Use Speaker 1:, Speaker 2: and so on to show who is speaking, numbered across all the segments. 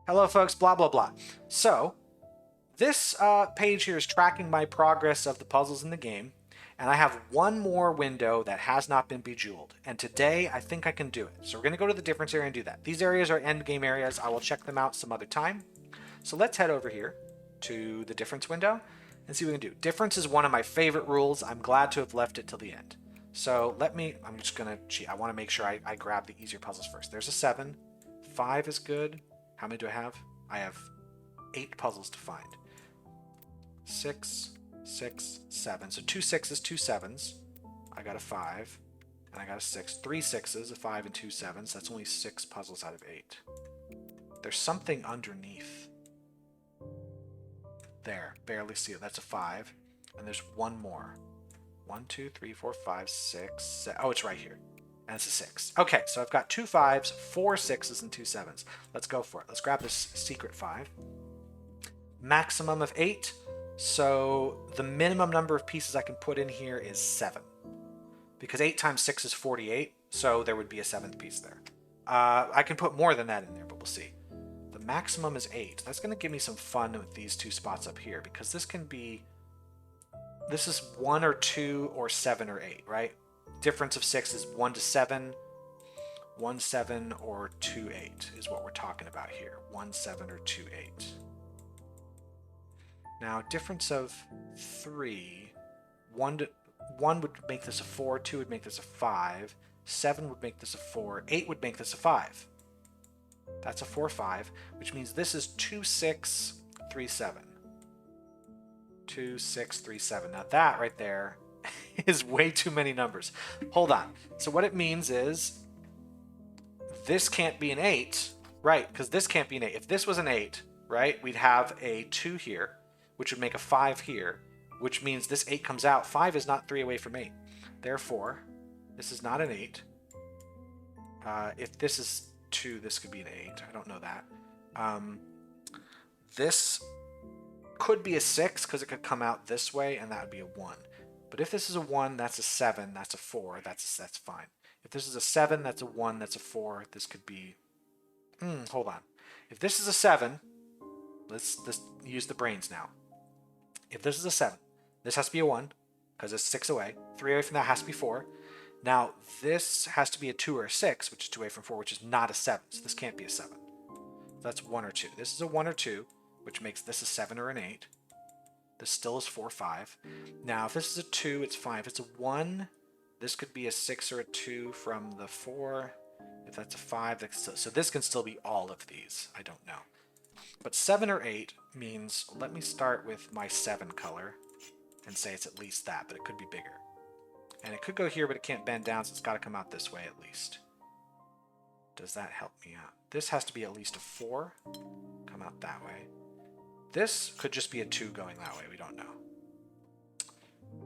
Speaker 1: Hello, folks, blah, blah, blah. So, this page here is tracking my progress of the puzzles in the game, and I have one more window that has not been bejeweled. And today, I think I can do it. So we're going to go to the difference area and do that. These areas are end game areas. I will check them out some other time. So let's head over here to the difference window and see what we can do. Difference is one of my favorite rules. I'm glad to have left it till the end. So I'm just going to cheat. I want to make sure I grab the easier puzzles first. There's a 7. 5 is good. How many do I have? I have 8 puzzles to find. 6, 6, 7. So 2 6s, 2 7s. I got a 5, and I got a 6. 3 6s, a 5, and 2 7s. That's only 6 puzzles out of 8. There's something underneath. There, barely see it. That's a 5. And there's one more. 1, 2, 3, 4, 5, 6, 7. Oh, it's right here. And it's a 6. Okay, so I've got 2 5s, 4 6s, and 2 7s. Let's go for it. Let's grab this secret 5. Maximum of 8. So the minimum number of pieces I can put in here is 7. Because 8 times 6 is 48, so there would be a 7th piece there. I can put more than that in there, but we'll see. The maximum is 8. That's going to give me some fun with these 2 spots up here, because this can be... This is 1 or 2 or 7 or 8, right? Difference of 6 is 1 to 7, 1 7 or 2 8 is what we're talking about here. 1 7 or 2 8. Now, difference of 3, 1 would make this a 4, 2 would make this a 5, 7 would make this a 4, 8 would make this a 5. That's a 4 5, which means this is 2 6 3 7. 2 6 3 7. Now that right there is way too many numbers. Hold on. So what it means is this can't be an 8, right? Because this can't be an 8. If this was an 8, right, we'd have a 2 here, which would make a 5 here, which means this 8 comes out. 5 is not 3 away from 8. Therefore, this is not an 8. If this is 2, this could be an 8. I don't know that. This could be a 6 because it could come out this way, and that would be a 1. But if this is a 1, that's a 7, that's a 4, that's fine. If this is a 7, that's a 1, that's a 4. This could be... hold on. If this is a 7, let's use the brains now. If this is a 7, this has to be a 1, because it's 6 away. 3 away from that has to be 4. Now, this has to be a 2 or a 6, which is 2 away from 4, which is not a 7. So this can't be a 7. That's 1 or 2. This is a 1 or 2, which makes this a 7 or an 8. This still is 4 5. Now, if this is a 2, it's 5. If it's a 1, this could be a 6 or a 2 from the 4. If that's a 5, so this can still be all of these. I don't know. But 7 or 8 means, let me start with my 7 color and say it's at least that, but it could be bigger. And it could go here, but it can't bend down, so it's got to come out this way at least. Does that help me out? This has to be at least a 4. Come out that way. This could just be a 2 going that way. We don't know.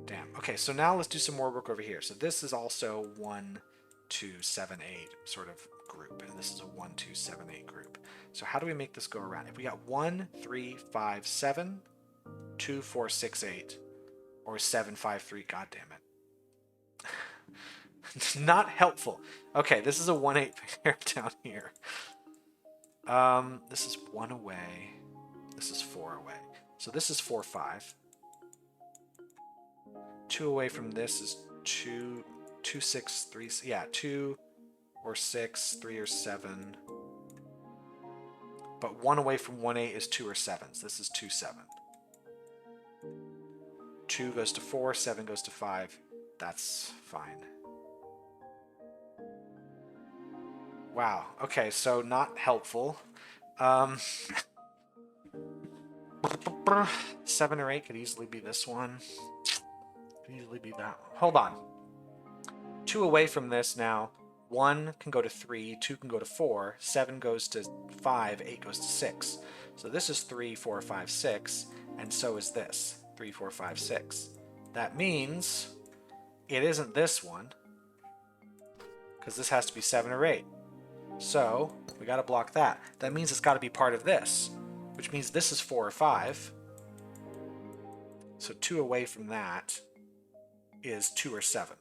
Speaker 1: Damn. Okay, so now let's do some more work over here. So this is also 1, 2, 7, 8 sort of group. And this is a 1, 2, 7, 8 group. So how do we make this go around? If we got 1, 3, 5, 7, 2, 4, 6, 8, or 7, 5, 3, god damn it. Not helpful. Okay, this is a 1, 8 pair down here. This is 1 away. This is 4 away. So this is 4, 5. 2 away from this is 2, 2, 6, 3. Yeah, 2 or 6, 3 or 7. But 1 away from 1, 8 is 2 or 7s. This is 2, 7. 2 goes to 4, 7 goes to 5. That's fine. Wow. Okay, so not helpful. 7 or 8 could easily be this one. Could easily be that one. Hold on. 2 away from this now. 1 can go to 3, 2 can go to 4, 7 goes to 5, 8 goes to 6. So this is 3, 4, 5, 6, and so is this. 3, 4, 5, 6. That means it isn't this one, because this has to be 7 or 8. So we got to block that. That means it's got to be part of this, which means this is 4 or 5. So 2 away from that is 2 or 7,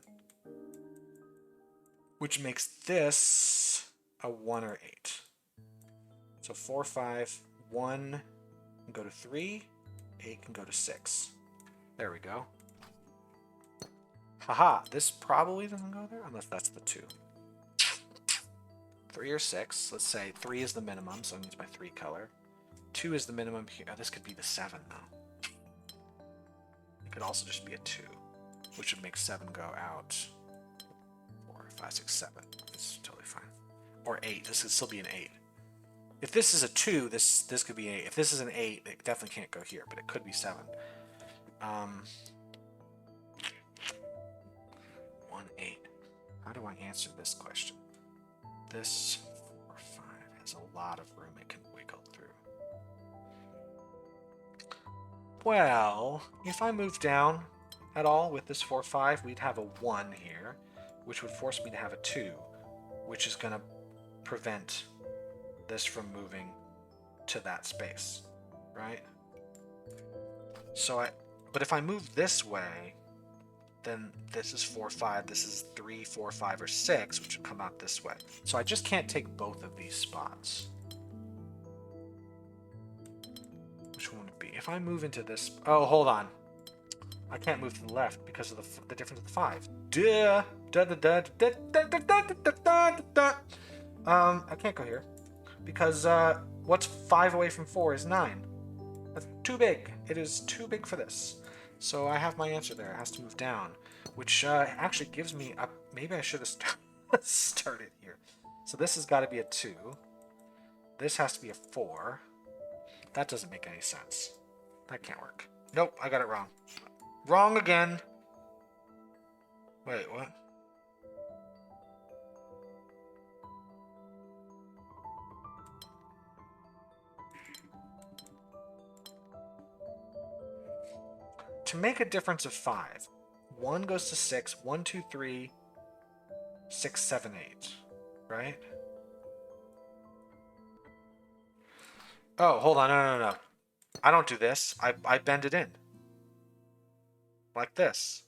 Speaker 1: which makes this a 1 or 8. So 4, 5, 1 can go to 3, 8 can go to 6. There we go. Haha, this probably doesn't go there unless that's the 2. 3 or 6. Let's say 3 is the minimum, so it needs my 3 color. 2 is the minimum here. Oh, this could be the 7 though. It could also just be a 2, which would make 7 go out. 4, 5, 6, 7. It's totally fine. Or 8. This could still be an 8. If this is a 2, this could be an 8. If this is an 8, it definitely can't go here, but it could be 7. 1, 8. How do I answer this question? This 4, 5 has a lot of room it can wiggle through. Well, if I move down at all with this 4, 5, we'd have a 1 here, which would force me to have a 2, which is going to prevent this from moving to that space, right? So but if I move this way, then this is 4, 5, this is 3, 4, 5, or 6, which would come out this way. So I just can't take both of these spots. Which one would it be? If I move into this... Oh, hold on. I can't move to the left because of the difference of the 5. Duh! I can't go here. Because what's 5 away from 4 is 9. That's too big. It is too big for this. So I have my answer there. It has to move down, which actually gives me a... Maybe I should have started here. So this has got to be a 2. This has to be a 4. That doesn't make any sense. That can't work. Nope, I got it wrong. Wrong again. Wait, what? To make a difference of 5, 1 goes to 6, 1, 2, 3, 6, 7, 8, right? Oh, hold on, no. I don't do this. I bend it in. Like this.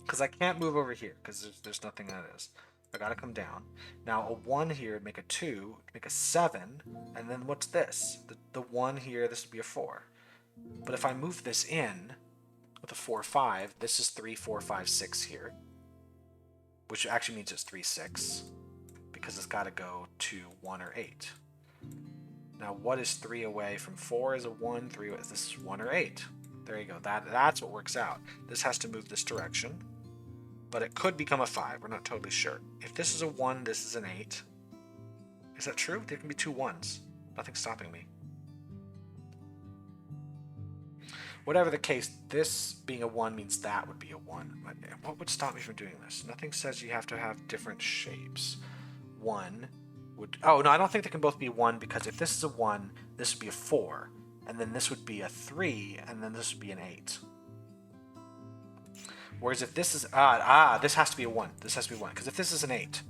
Speaker 1: Because I can't move over here, because there's nothing that is. I gotta come down. Now a 1 here would make a 2, make a 7, and then what's this? The 1 here, this would be a 4. But if I move this in with a 4, 5, this is 3, 4, 5, 6 here. Which actually means it's 3, 6. Because it's gotta go to 1 or 8. Now what is 3 away from 4 is a 1, 3 is this is 1 or 8. There you go. That's what works out. This has to move this direction. But it could become a 5. We're not totally sure. If this is a 1, this is an 8. Is that true? There can be 2 1s. Nothing's stopping me. Whatever the case, this being a 1 means that would be a 1. What would stop me from doing this? Nothing says you have to have different shapes. 1 would... Oh, no, I don't think they can both be 1, because if this is a 1, this would be a 4. And then this would be a 3, and then this would be an 8. Whereas if this is... this has to be a 1. This has to be 1. Because if this is an 8,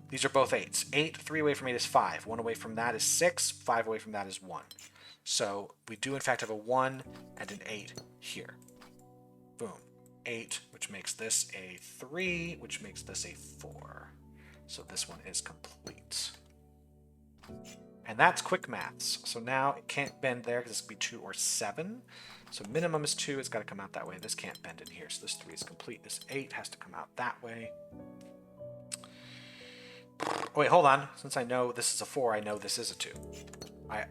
Speaker 1: these are both 8s. 8, 3 away from 8 is 5. 1 away from that is 6. 5 away from that is 1. So we do, in fact, have a 1 and an 8 here. Boom. 8, which makes this a 3, which makes this a 4. So this one is complete. And that's quick maths. So now it can't bend there because this could be 2 or 7. So minimum is 2. It's got to come out that way. This can't bend in here. So this 3 is complete. This 8 has to come out that way. Oh, wait, hold on. Since I know this is a 4, I know this is a 2.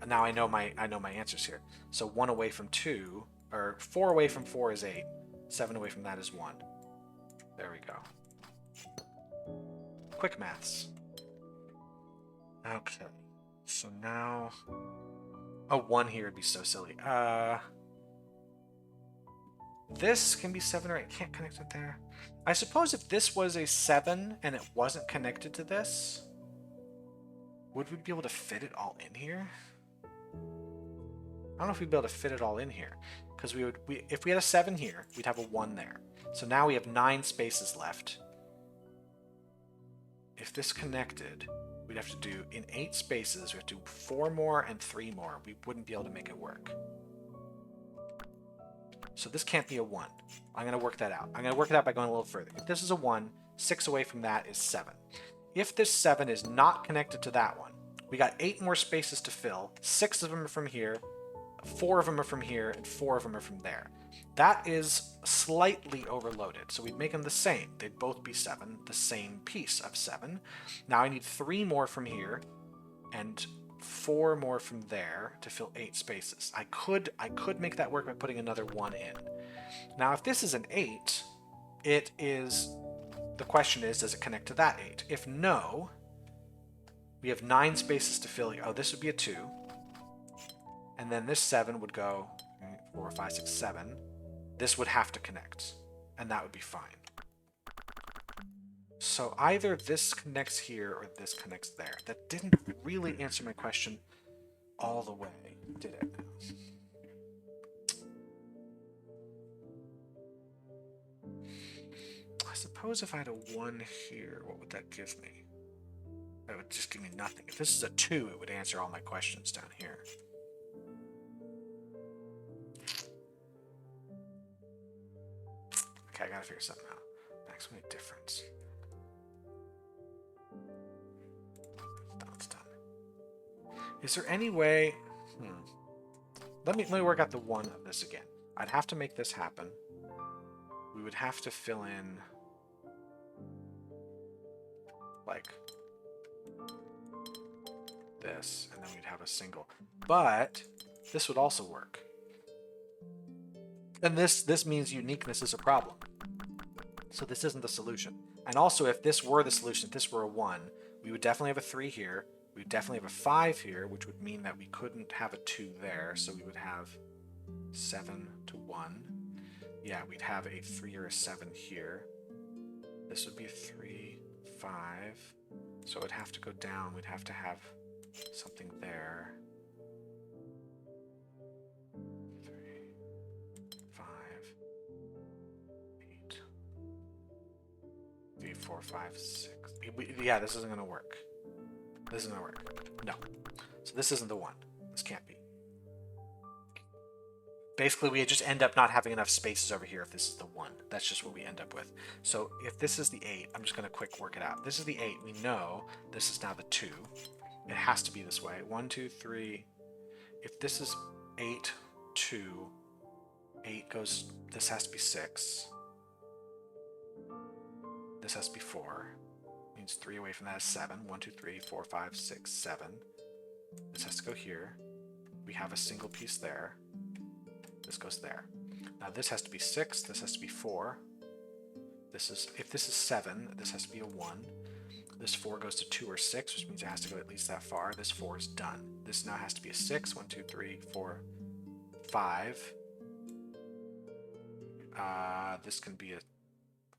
Speaker 1: Now I know my answers here. So 1 away from 2, or 4 away from 4 is 8. 7 away from that is 1. There we go. Quick maths. Okay. So now... Oh, 1 here would be so silly. This can be 7 or 8. Can't connect it there. I suppose if this was a 7 and it wasn't connected to this, would we be able to fit it all in here? I don't know if we'd be able to fit it all in here. Because if we had a 7 here, we'd have a 1 there. So now we have 9 spaces left. If this connected, we'd have to do, in 8 spaces, we have to do 4 more and 3 more. We wouldn't be able to make it work. So this can't be a 1. I'm going to work that out. I'm going to work it out by going a little further. If this is a 1, 6 away from that is 7. if this 7 is not connected to that one, we got 8 more spaces to fill. 6 of them are from here, 4 of them are from here, and 4 of them are from there. That is slightly overloaded, so we'd make them the same. They'd both be 7, the same piece of 7. Now I need 3 more from here, and 4 more from there to fill 8 spaces. I could make that work by putting another 1 in. Now if this is an 8, the question is, does it connect to that 8? If no, we have 9 spaces to fill here. Oh, this would be a 2. And then this 7 would go 4, 5, 6, 7. This would have to connect, and that would be fine. So either this connects here or this connects there. That didn't really answer my question all the way, did it? I suppose if I had a 1 here, what would that give me? That would just give me nothing. If this is a 2, it would answer all my questions down here. Okay, I gotta figure something out. Maximum difference. That's done. Is there any way? Let me work out the 1 of this again. I'd have to make this happen. We would have to fill in like this, and then we'd have a single. But this would also work. And this means uniqueness is a problem. So this isn't the solution. And also, if this were the solution, if this were a 1, we would definitely have a 3 here. We would definitely have a 5 here, which would mean that we couldn't have a 2 there. So we would have 7 to 1. Yeah, we'd have a 3 or a 7 here. This would be a 3, 5. So it would have to go down. We'd have to have something there. 3, 5, 8, 3, 4, 5, 6. Yeah, this isn't going to work. This isn't going to work. No. So this isn't the 1. This can't be. Basically, we just end up not having enough spaces over here if this is the 1. That's just what we end up with. So if this is the 8, I'm just going to quick work it out. This is the 8. We know this is now the 2. It has to be this way. 1, 2, 3. If this is 8, 2, 8 goes... This has to be 6. This has to be 4. Means 3 away from that is 7. 1, 2, 3, 4, 5, 6, 7. This has to go here. We have a single piece there. This goes there. Now this has to be 6. This has to be 4. If this is 7, this has to be a 1. This 4 goes to 2 or 6, which means it has to go at least that far. This 4 is done. This now has to be a 6. 1, 2, 3, 4, 5. This can be a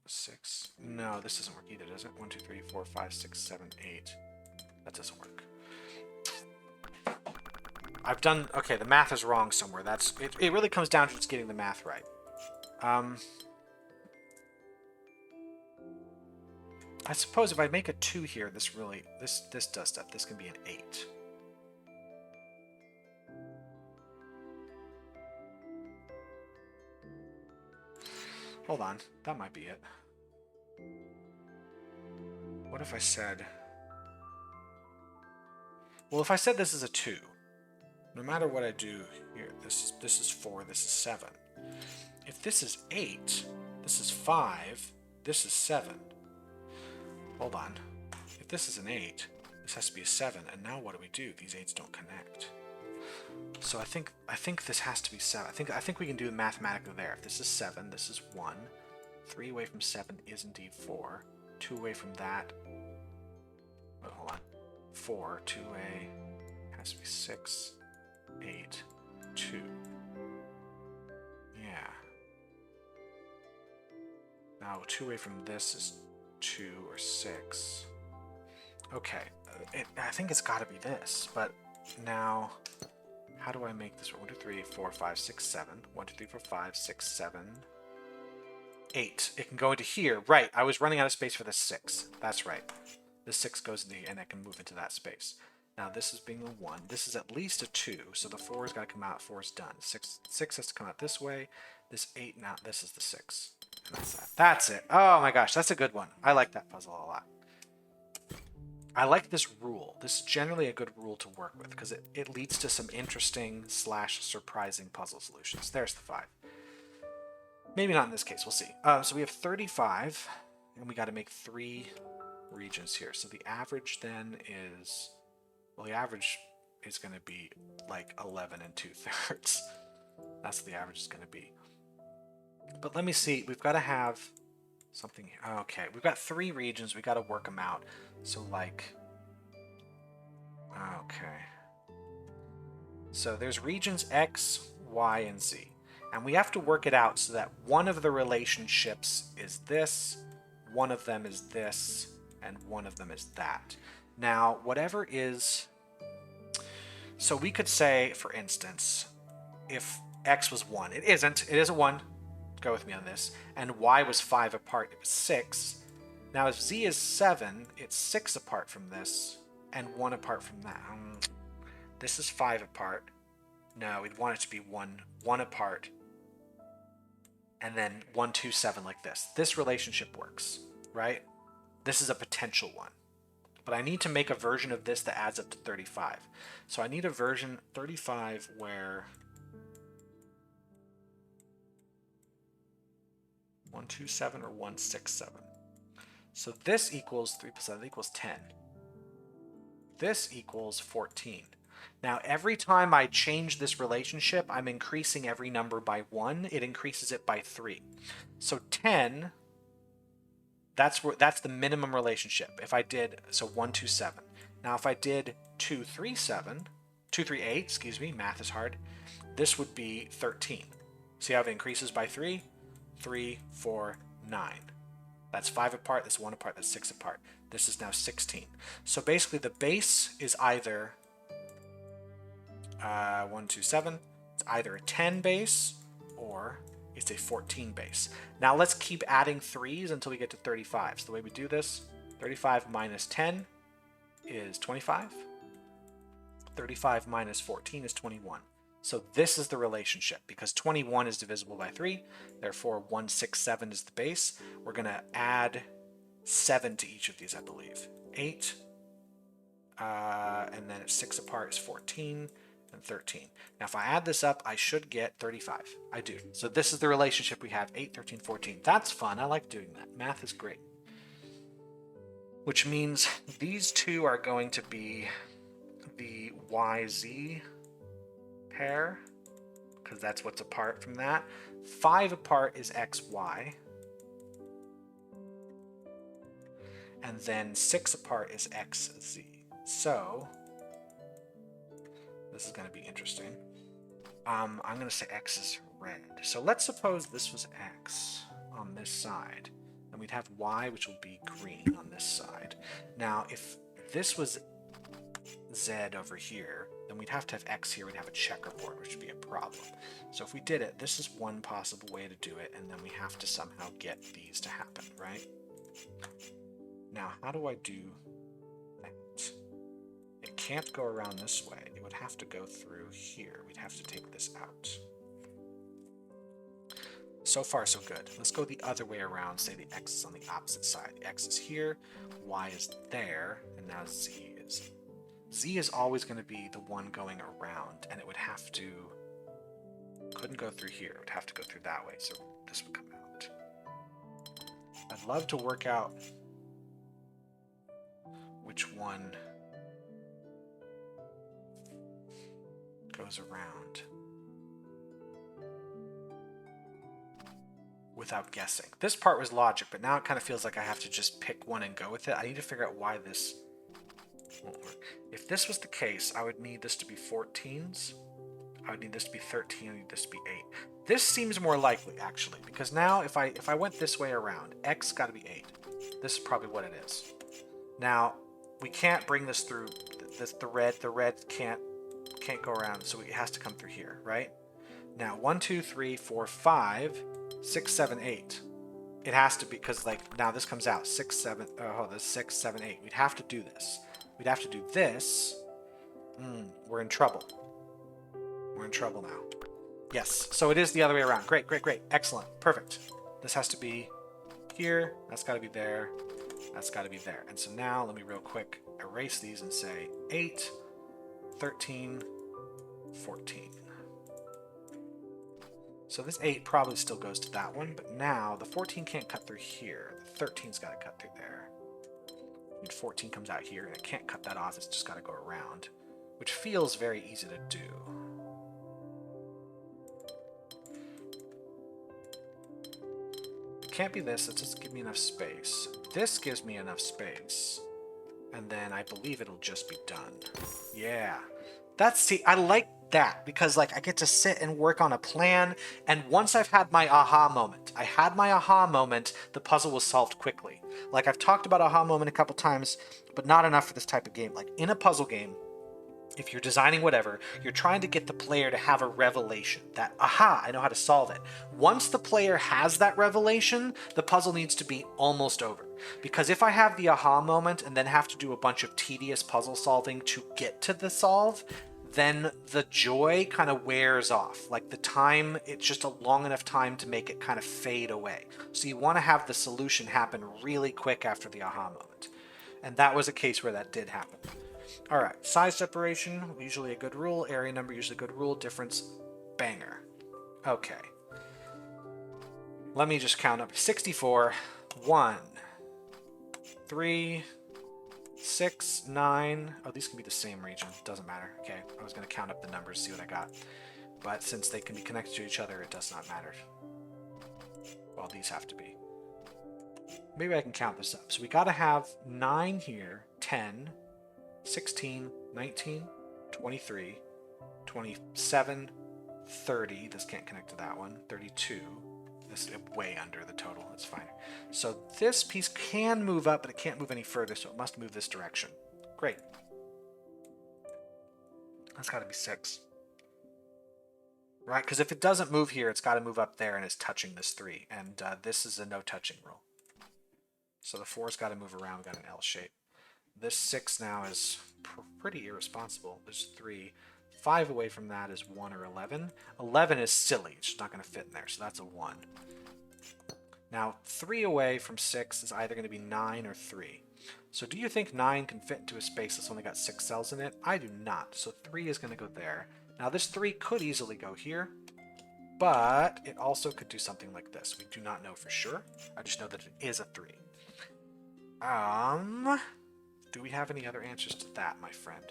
Speaker 1: 6. No, this doesn't work either, does it? 1, 2, 3, 4, 5, 6, 7, 8. That doesn't work. I've done... Okay, the math is wrong somewhere. It really comes down to just getting the math right. I suppose if I make a 2 here, this does stuff. This can be an 8. Hold on. That might be it. What if I said... Well, if I said this is a 2, no matter what I do here, this is 4, this is 7. If this is 8, this is 5, this is 7. Hold on. If this is an 8, this has to be a 7, and now what do we do? These 8s don't connect. So I think this has to be 7. I think we can do it mathematically there. If this is 7, this is 1. 3 away from 7 is indeed 4. 2 away from that. Oh, hold on. 4, 2 away has to be 6, 8, 2. Yeah. Now 2 away from this is 2 or 6. Okay. I think it's got to be this, but now how do I make this? 1, 2, 3, 4, 5, 6, 7. 1, 2, 3, 4, 5, 6, 7, 8. It can go into here. Right. I was running out of space for the 6. That's right. The 6 goes into here, and I can move into that space. Now this is being a 1. This is at least a 2, so the 4's got to come out. 4's done. 6 has to come out this way. This 8 now. This is the 6. And that's that. That's it. Oh my gosh, that's a good one. I like that puzzle a lot. I like this rule. This is generally a good rule to work with because it leads to some interesting / surprising puzzle solutions. There's the 5. Maybe not in this case. We'll see. So we have 35, and we got to make 3 regions here. So the average then is, well, the average is going to be like 11 2/3. That's what the average is going to be. But let me see. We've got to have something here. Okay, we've got 3 regions. We got to work them out. So like, okay. So there's regions X, Y, and Z. And we have to work it out so that one of the relationships is this, one of them is this, and one of them is that. Now, whatever is... So we could say, for instance, if X was 1. It isn't. It isn't 1. Go with me on this. And Y was 5 apart. It was 6. Now, if Z is 7, it's 6 apart from this, and 1 apart from that. This is 5 apart. No, we'd want it to be 1 apart. And then 1, 2, 7 like this. This relationship works, right? This is a potential one. But I need to make a version of this that adds up to 35. So I need a version 35 where 1, 2, 7 or 1, 6, 7. So this equals 3 plus 7 equals 10. This equals 14. Now, every time I change this relationship, I'm increasing every number by 1. It increases it by 3. So 10, that's the minimum relationship. If I did, so 1, 2, 7. Now, if I did 2, 3, 7, 2, 3, 8, excuse me, math is hard, this would be 13. See how it increases by 3? 3, 4, 9. That's 5 apart, that's 1 apart, that's 6 apart. This is now 16. So basically the base is either 1, 2, 7. It's either a 10 base or it's a 14 base. Now let's keep adding 3s until we get to 35. So the way we do this, 35 minus 10 is 25. 35 minus 14 is 21. So this is the relationship because 21 is divisible by 3. Therefore, 167 is the base. We're going to add 7 to each of these, I believe. 8. And then it's 6 apart is 14 and 13. Now, if I add this up, I should get 35. I do. So this is the relationship we have, 8, 13, 14. That's fun. I like doing that. Math is great. Which means these two are going to be the YZ pair, because that's what's apart from that. 5 apart is XY. And then 6 apart is XZ. So this is going to be interesting. I'm going to say X is red. So let's suppose this was X on this side. And we'd have Y, which will be green on this side. Now, if this was Z over here, then we'd have to have X here. We'd have a checkerboard, which would be a problem. So if we did it, this is one possible way to do it, and then we have to somehow get these to happen, right? Now, how do I do that? It can't go around this way. It would have to go through here. We'd have to take this out. So far, so good. Let's go the other way around. Say the X is on the opposite side. X is here, Y is there, and now Z is. Z is always going to be the one going around, and it would have to... Couldn't go through here. It would have to go through that way, so this would come out. I'd love to work out which one goes around without guessing. This part was logic, but now it kind of feels like I have to just pick one and go with it. I need to figure out why this won't work. If this was the case, I would need this to be 14s. I would need this to be 13. I need this to be 8. This seems more likely, actually, because now if I went this way around, X got to be 8. This is probably what it is. Now, we can't bring this through the red. The red can't go around, so it has to come through here, right? Now, 1, 2, 3, 4, 5, 6, 7, 8. It has to be, because like now this comes out 6, 7. Oh, this 6, 7, 8. We'd have to do this. We'd have to do this. We're in trouble. We're in trouble now. Yes, so it is the other way around. Great, great, great. Excellent. Perfect. This has to be here. That's got to be there. That's got to be there. And so now let me real quick erase these and say 8, 13, 14. So this 8 probably still goes to that one, but now the 14 can't cut through here. The 13's got to cut through there. And 14 comes out here, and it can't cut that off. It's just got to go around, which feels very easy to do. It can't be this. It just give me enough space. This gives me enough space, and then I believe it'll just be done. Yeah. See, I like that because like I get to sit and work on a plan, and once I've had my aha moment, the puzzle was solved quickly. Like I've talked about aha moment a couple times, but not enough for this type of game. Like in a puzzle game, if you're designing whatever, you're trying to get the player to have a revelation that, aha, I know how to solve it. Once the player has that revelation, the puzzle needs to be almost over. Because if I have the aha moment and then have to do a bunch of tedious puzzle solving to get to the solve, then the joy kind of wears off. Like the time, it's just a long enough time to make it kind of fade away. So you want to have the solution happen really quick after the aha moment. And that was a case where that did happen. All right, size separation, usually a good rule. Area number, usually a good rule. Difference, banger. Okay. Let me just count up. 64, 1, 3, 6, 9. Oh, these can be the same region. Doesn't matter. Okay, I was going to count up the numbers, see what I got. But since they can be connected to each other, it does not matter. Well, these have to be. Maybe I can count this up. So we got to have 9 here, 10, 16, 19, 23, 27, 30. This can't connect to that one. 32. This is way under the total. It's fine. So this piece can move up, but it can't move any further, so it must move this direction. Great. That's got to be 6. Right? Because if it doesn't move here, it's got to move up there, and it's touching this 3. And this is a no-touching rule. So the 4's got to move around. We've got an L shape. This 6 now is pretty irresponsible. There's 3. 5 away from that is 1 or 11. 11 is silly. It's just not going to fit in there, so that's a 1. Now, 3 away from 6 is either going to be 9 or 3. So do you think 9 can fit into a space that's only got 6 cells in it? I do not. So 3 is going to go there. Now, this 3 could easily go here, but it also could do something like this. We do not know for sure. I just know that it is a 3. Do we have any other answers to that, my friend?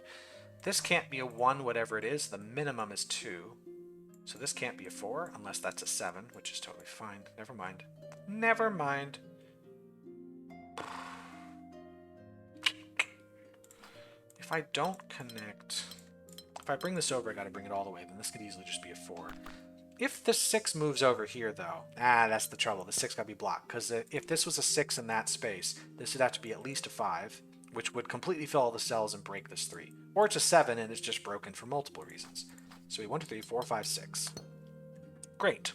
Speaker 1: This can't be a 1, whatever it is. The minimum is 2. So this can't be a 4, unless that's a 7, which is totally fine. Never mind. Never mind. If I don't connect... If I bring this over, I gotta bring it all the way. Then this could easily just be a 4. If the 6 moves over here, though... that's the trouble. The 6 gotta be blocked. Because if this was a 6 in that space, this would have to be at least a 5. Which would completely fill all the cells and break this 3. Or it's a 7 and it's just broken for multiple reasons. So we 1, 2, 3, 4, 5, 6. Great.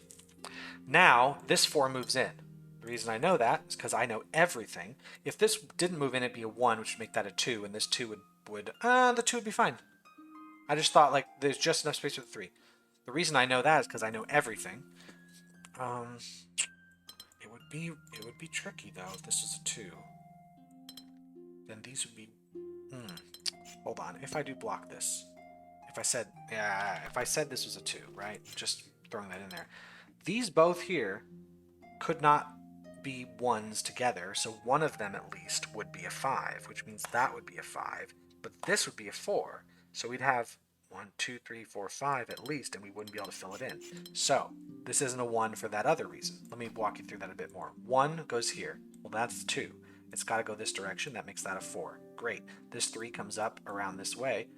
Speaker 1: Now, this 4 moves in. The reason I know that is because I know everything. If this didn't move in, it'd be a 1, which would make that a 2, and this 2 the 2 would be fine. I just thought, like, there's just enough space for the 3. The reason I know that is because I know everything. It would be tricky, though, if this was a 2. Then these would be... Hold on. If I do block this, if I said this was a 2, right? Just throwing that in there. These both here could not be 1s together, so one of them at least would be a 5, which means that would be a 5, but this would be a 4. So we'd have 1, 2, 3, 4, 5 at least, and we wouldn't be able to fill it in. So this isn't a 1 for that other reason. Let me walk you through that a bit more. 1 goes here. Well, that's 2. It's got to go this direction. That makes that a 4. Great. This 3 comes up around this way.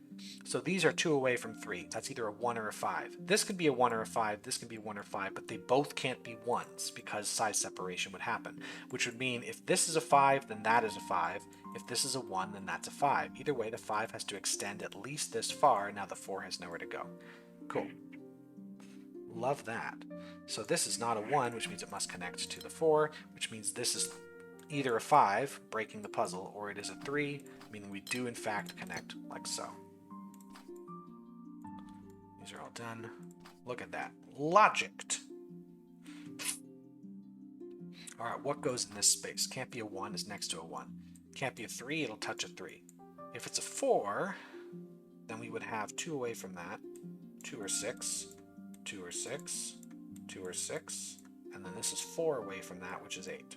Speaker 1: So these are 2 away from 3. That's either a 1 or a 5. This could be a 1 or a 5. This could be a 1 or 5, but they both can't be 1s because size separation would happen, which would mean if this is a 5, then that is a 5. If this is a 1, then that's a 5. Either way, the 5 has to extend at least this far. Now the 4 has nowhere to go. Cool. Love that. So this is not a 1, which means it must connect to the 4, which means this is either a 5, breaking the puzzle, or it is a 3, meaning we do in fact connect like so. These are all done. Look at that. Logicked. Alright, what goes in this space? Can't be a 1, is next to a 1. Can't be a 3, it'll touch a 3. If it's a 4, then we would have 2 away from that. 2 or 6, 2 or 6, 2 or 6, and then this is 4 away from that, which is 8.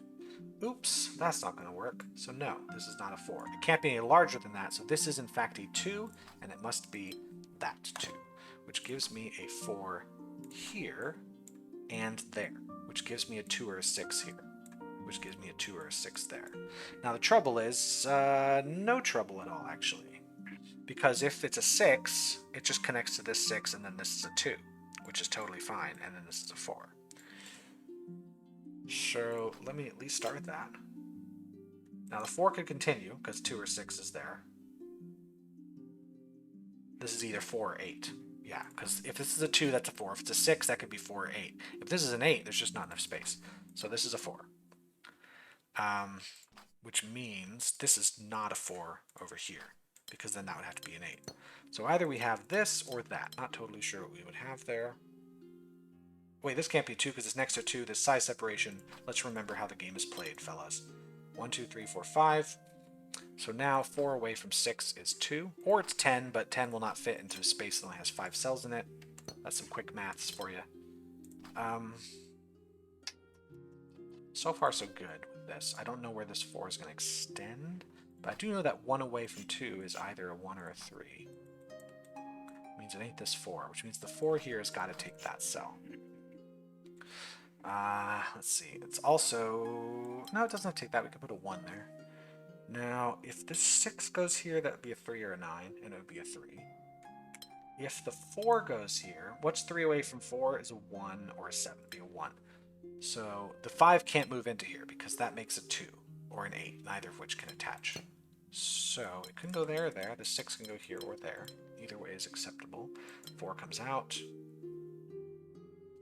Speaker 1: Oops, that's not going to work. So no, this is not a 4. It can't be any larger than that, so this is in fact a 2, and it must be that 2, which gives me a 4 here and there, which gives me a 2 or a 6 here, which gives me a 2 or a 6 there. Now the trouble is, no trouble at all, actually. Because if it's a 6, it just connects to this 6, and then this is a 2, which is totally fine, and then this is a 4. So let me at least start that. Now the 4 could continue, because 2 or 6 is there. This is either 4 or 8. Yeah, because if this is a 2, that's a 4. If it's a 6, that could be 4 or 8. If this is an 8, there's just not enough space. So this is a 4. Which means this is not a 4 over here, because then that would have to be an 8. So either we have this or that. Not totally sure what we would have there. Wait, this can't be 2 because it's next to 2. This size separation. Let's remember how the game is played, fellas. 1, 2, 3, 4, 5. So now 4 away from 6 is 2. Or it's 10, but 10 will not fit into a space that only has 5 cells in it. That's some quick maths for you. So far so good with this. I don't know where this 4 is going to extend, but I do know that 1 away from 2 is either a 1 or a 3. It means it ain't this 4, which means the 4 here has got to take that cell. Let's see. It's also... No, it doesn't have to take that. We can put a 1 there. Now, if this 6 goes here, that would be a 3 or a 9, and it would be a 3. If the 4 goes here, what's 3 away from 4 is a 1 or a 7. It would be a 1. So the 5 can't move into here because that makes a 2 or an 8, neither of which can attach. So it can go there or there. The 6 can go here or there. Either way is acceptable. 4 comes out.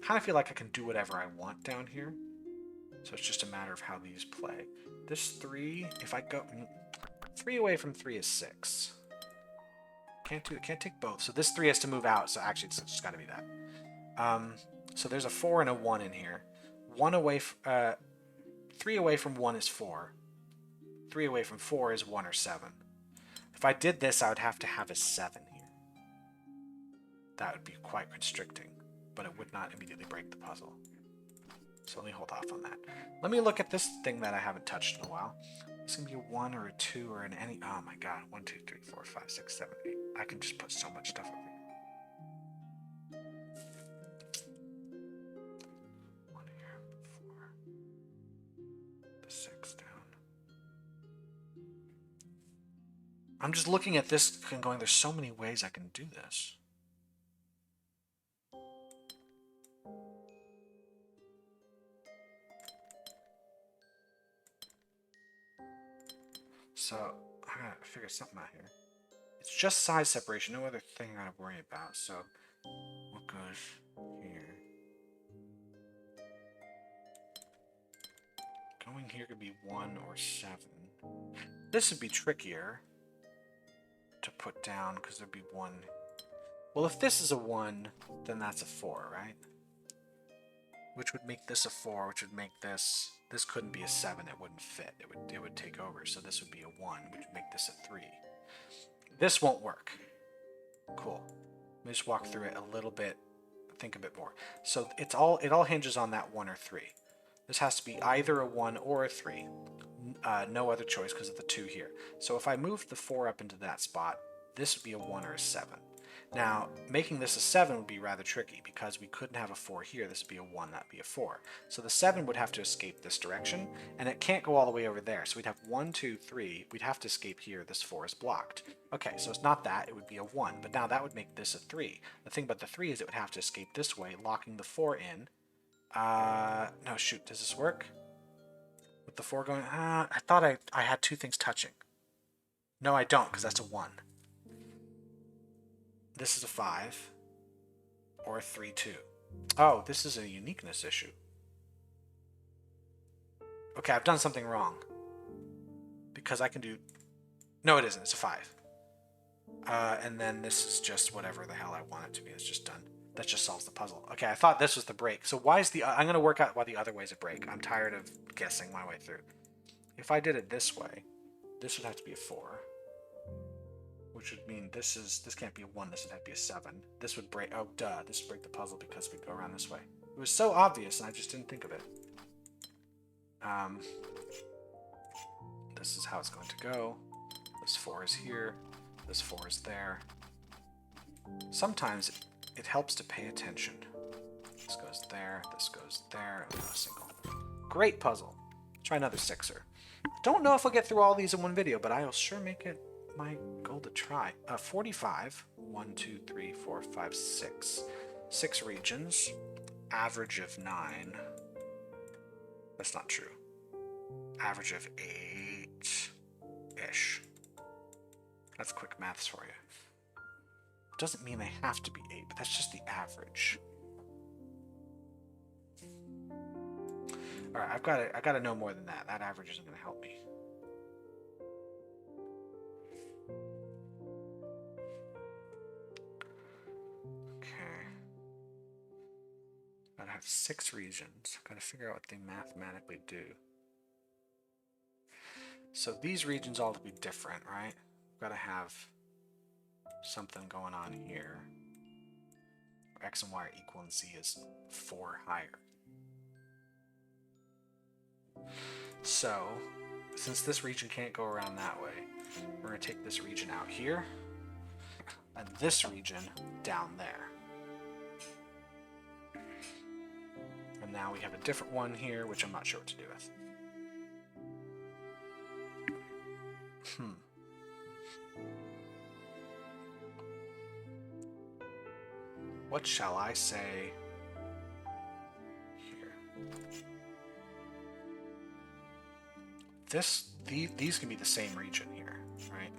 Speaker 1: Kind of feel like I can do whatever I want down here. So it's just a matter of how these play. This 3, if I go... 3 away from 3 is 6. Can't take both. So this 3 has to move out, so actually it's just got to be that. So there's a 4 and a 1 in here. 3 away from 1 is 4. 3 away from 4 is 1 or 7. If I did this, I would have to have a 7 here. That would be quite constricting, but it would not immediately break the puzzle. So let me hold off on that. Let me look at this thing that I haven't touched in a while. It's going to be a 1 or a 2 or an any... Oh my god. 1, 2, 3, 4, 5, 6, 7, 8. I can just put so much stuff over here. 1 here, 4. The 6 down. I'm just looking at this and going, there's so many ways I can do this. So, I gotta figure something out here. It's just size separation, no other thing I gotta worry about. So, what goes here? Going here could be 1 or 7. This would be trickier to put down because there'd be 1. Well, if this is a 1, then that's a 4, right? Which would make this a 4, which would make this... This couldn't be a 7, it wouldn't fit. It would take over, so this would be a 1, which would make this a 3. This won't work. Cool. Let me just walk through it a little bit, think a bit more. So it all hinges on that 1 or 3. This has to be either a 1 or a 3. No other choice because of the 2 here. So if I moved the 4 up into that spot, this would be a 1 or a 7. Now, making this a 7 would be rather tricky because we couldn't have a 4 here. This would be a 1, that would be a 4. So the 7 would have to escape this direction, and it can't go all the way over there. So we'd have 1, 2, 3. We'd have to escape here. This 4 is blocked. Okay, so it's not that. It would be a 1, but now that would make this a 3. The thing about the 3 is it would have to escape this way, locking the 4 in. No, shoot. Does this work? With the 4 going... I thought I had 2 things touching. No, I don't, because that's a 1. This is a 5, or a 3, 2. Oh, this is a uniqueness issue. Okay, I've done something wrong. Because I can do... No, it isn't. It's a 5. And then this is just whatever the hell I want it to be. It's just done. That just solves the puzzle. Okay, I thought this was the break. So why is the... I'm going to work out why the other way is a break. I'm tired of guessing my way through. If I did it this way, this would have to be a 4. which would mean this can't be a 1, this would have to be a 7. This would break, oh duh, this would break the puzzle because we go around this way. It was so obvious and I just didn't think of it. This is how it's going to go. This 4 is here, this 4 is there. Sometimes it helps to pay attention. This goes there, this goes there, and a single. Great puzzle. Try another 6er. Don't know if I'll get through all these in one video, but I'll sure make it my goal to try. 45. 1, 2, 3, 4, 5, 6. 6 regions. Average of 9. That's not true. Average of 8-ish. That's quick maths for you. Doesn't mean they have to be 8, but that's just the average. All right, I gotta know more than that. That average isn't gonna help me. Okay. Gotta have 6 regions. Gotta figure out what they mathematically do. So these regions all to be different, right? Gotta have something going on here. X and Y are equal and Z is 4 higher. So, since this region can't go around that way, we're going to take this region out here, and this region down there. And now we have a different one here, which I'm not sure what to do with. What shall I say here? These can be the same region here, right?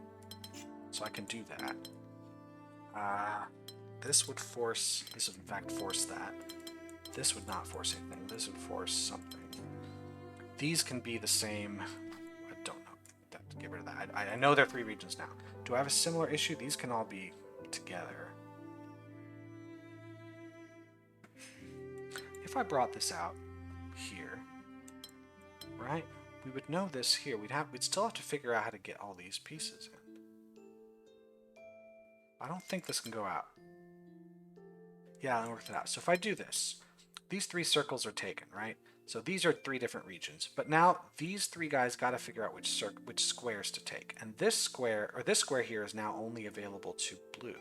Speaker 1: So I can do that. This would force, this would in fact force that. This would not force anything. This would force something. These can be the same. I don't know. Get rid of that. I know there are 3 regions now. Do I have a similar issue? These can all be together. If I brought this out here, right? We would know this here. We'd still have to figure out how to get all these pieces in. I don't think this can go out. Yeah, I'll work that out. So if I do this, these 3 circles are taken, right? So these are 3 different regions. But now these 3 guys got to figure out which squares to take. And this square here is now only available to blue.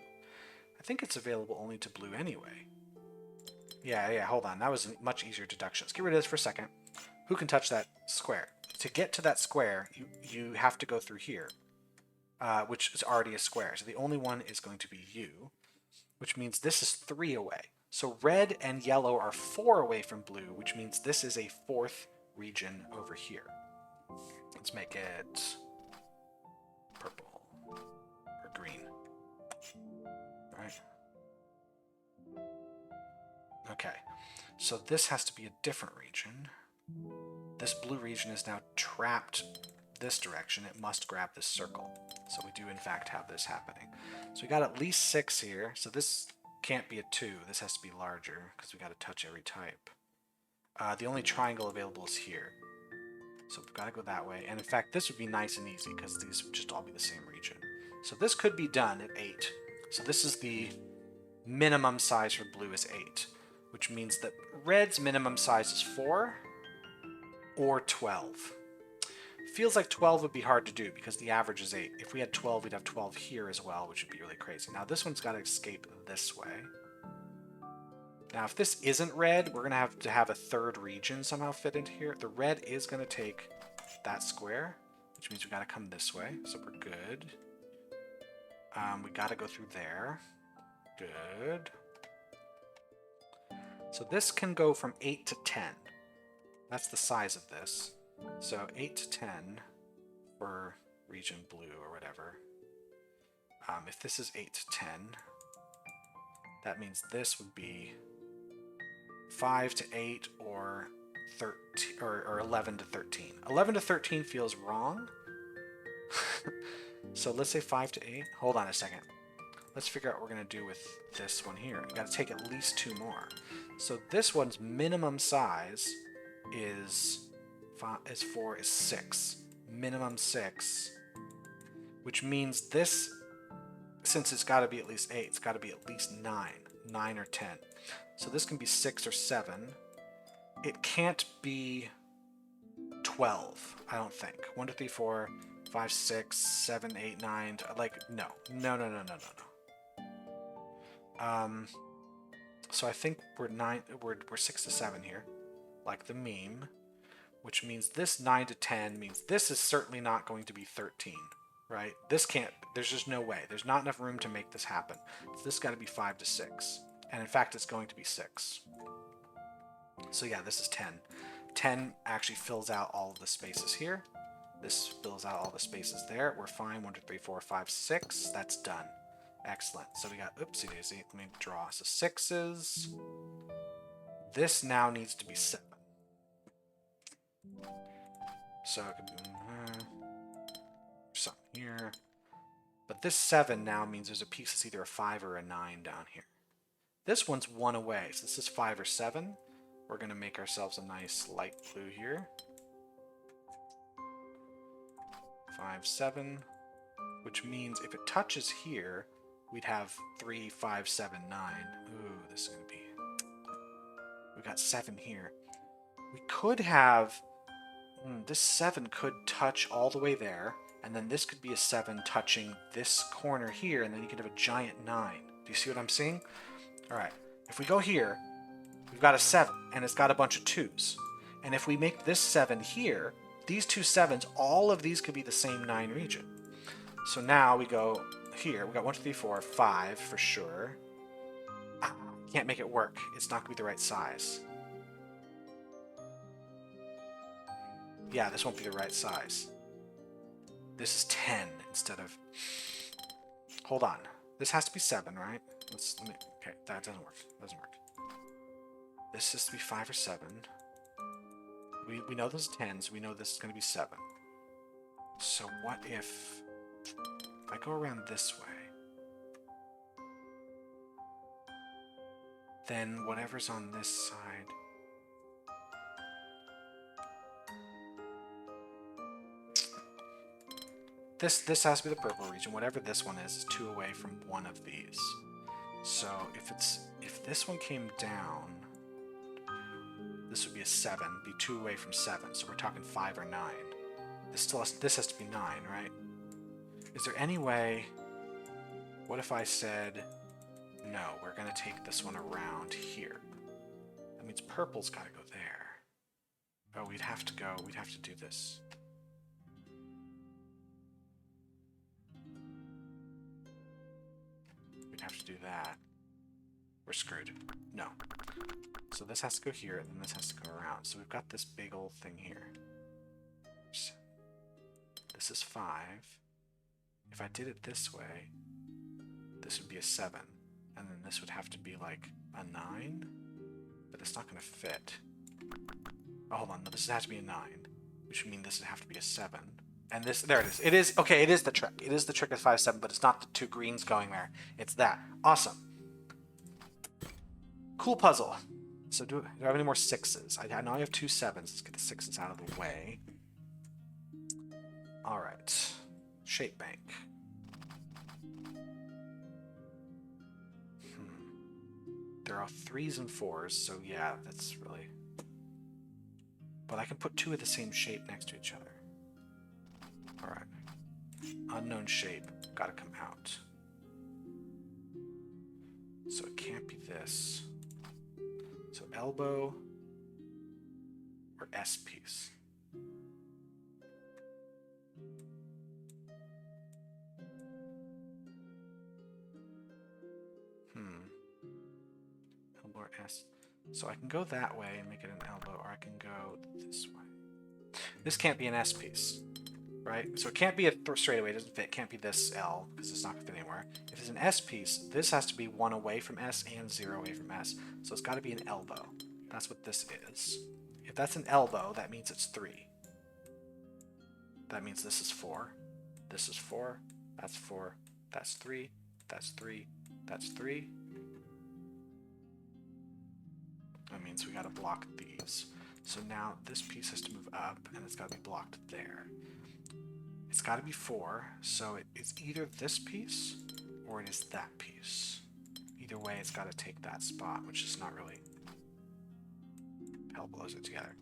Speaker 1: I think it's available only to blue anyway. Yeah, hold on. That was a much easier deduction. Let's get rid of this for a second. Who can touch that square? To get to that square, you have to go through here, which is already a square. So the only one is going to be you, which means this is 3 away. So red and yellow are 4 away from blue, which means this is a 4th region over here. Let's make it purple or green. All right. Okay, so this has to be a different region. This blue region is now trapped this direction. It must grab this circle. So we do in fact have this happening. So we got at least 6 here. So this can't be a 2. This has to be larger because we got to touch every type. The only triangle available is here. So we've got to go that way. And in fact, this would be nice and easy because these would just all be the same region. So this could be done at 8. So this is the minimum size for blue is 8. Which means that red's minimum size is 4 or 12. Feels like 12 would be hard to do because the average is 8. If we had 12, we'd have 12 here as well, which would be really crazy. Now this one's got to escape this way. Now if this isn't red, we're going to have a 3rd region somehow fit into here. The red is going to take that square, which means we got to come this way. So we're good. We got to go through there. Good. So this can go from 8 to 10. That's the size of this. So 8 to 10 for region blue or whatever. If this is 8 to 10, that means this would be 5 to 8 or 13 or 11 to 13. 11 to 13 feels wrong. So let's say 5 to 8. Hold on a second. Let's figure out what we're going to do with this one here. We've got to take at least 2 more. So this one's minimum size is 6. Minimum 6. Which means this since it's got to be at least 8, it's got to be at least 9 or 10. So this can be 6 or 7. It can't be 12, I don't think. 1, 2, 3, 4, 5, 6, 7, 8, 9. Like, no. So I think we're 6 to 7 here, like the meme, which means this 9 to 10 means this is certainly not going to be 13, right? This can't, there's just no way. There's not enough room to make this happen. So this got to be 5 to 6. And in fact, it's going to be 6. So yeah, this is 10. 10 actually fills out all of the spaces here. This fills out all the spaces there. We're fine. 1, 2, 3, 4, 5, 6. That's done. Excellent. So we got, oopsie daisy. Let me draw. So 6s. This now needs to be 7. So it could be something here. But this 7 now means there's a piece that's either a 5 or a 9 down here. This one's 1 away. So this is 5 or 7. We're going to make ourselves a nice light blue here. 5, 7. Which means if it touches here, we'd have 3, 5, 7, 9. Ooh, this is going to be... We got 7 here. We could have... this 7 could touch all the way there, and then this could be a 7 touching this corner here, and then you could have a giant 9. Do you see what I'm seeing? Alright, if we go here, we've got a 7, and it's got a bunch of 2s. And if we make this 7 here, these two 7s, all of these could be the same 9 region. So now we go here. We got 1, 2, 3, 4, 5 for sure. Can't make it work. It's not going to be the right size. Yeah, this won't be the right size. This is 10 instead of... Hold on. This has to be 7, right? Okay, that doesn't work. Doesn't work. This has to be 5 or 7. We know this is 10, so we know this is going to be 7. So what if I go around this way? Then whatever's on this side... This has to be the purple region. Whatever this one is 2 away from one of these. So if this one came down, this would be a 7, be 2 away from 7. So we're talking 5 or 9. This has to be 9, right? Is there any way? What if I said, no, we're gonna take this one around here? That means purple's got to go there. Oh, we'd have to do this. Have to do that. We're screwed. No. So this has to go here, and then this has to go around. So we've got this big old thing here. This is 5. If I did it this way, this would be a 7. And then this would have to be like a 9. But it's not going to fit. Oh, hold on. No, this has to be a 9. Which would mean this would have to be a 7. And this, there it is. It is, okay, it is the trick. It is the trick of 5, 7, but it's not the 2 greens going there. It's that. Awesome. Cool puzzle. So do I have any more 6s? I know I have 2 7s. Let's get the 6s out of the way. All right. Shape bank. There are 3s and 4s, so yeah, that's really... But I can put 2 of the same shape next to each other. Alright. Unknown shape. Gotta come out. So it can't be this. So elbow or S piece. Elbow or S. So I can go that way and make it an elbow, or I can go this way. This can't be an S piece. Right? So it can't be a straightaway, it doesn't fit. It can't be this L, because it's not going to fit anywhere. If it's an S piece, this has to be 1 away from S and 0 away from S. So it's got to be an elbow. That's what this is. If that's an elbow, that means it's 3. That means this is 4. This is 4. That's 4. That's 3. That's 3. That's 3. That means we got to block these. So now this piece has to move up, and it's got to be blocked there. It's got to be 4, so it's either this piece or it is that piece. Either way, it's got to take that spot, which is not really helpful as it together.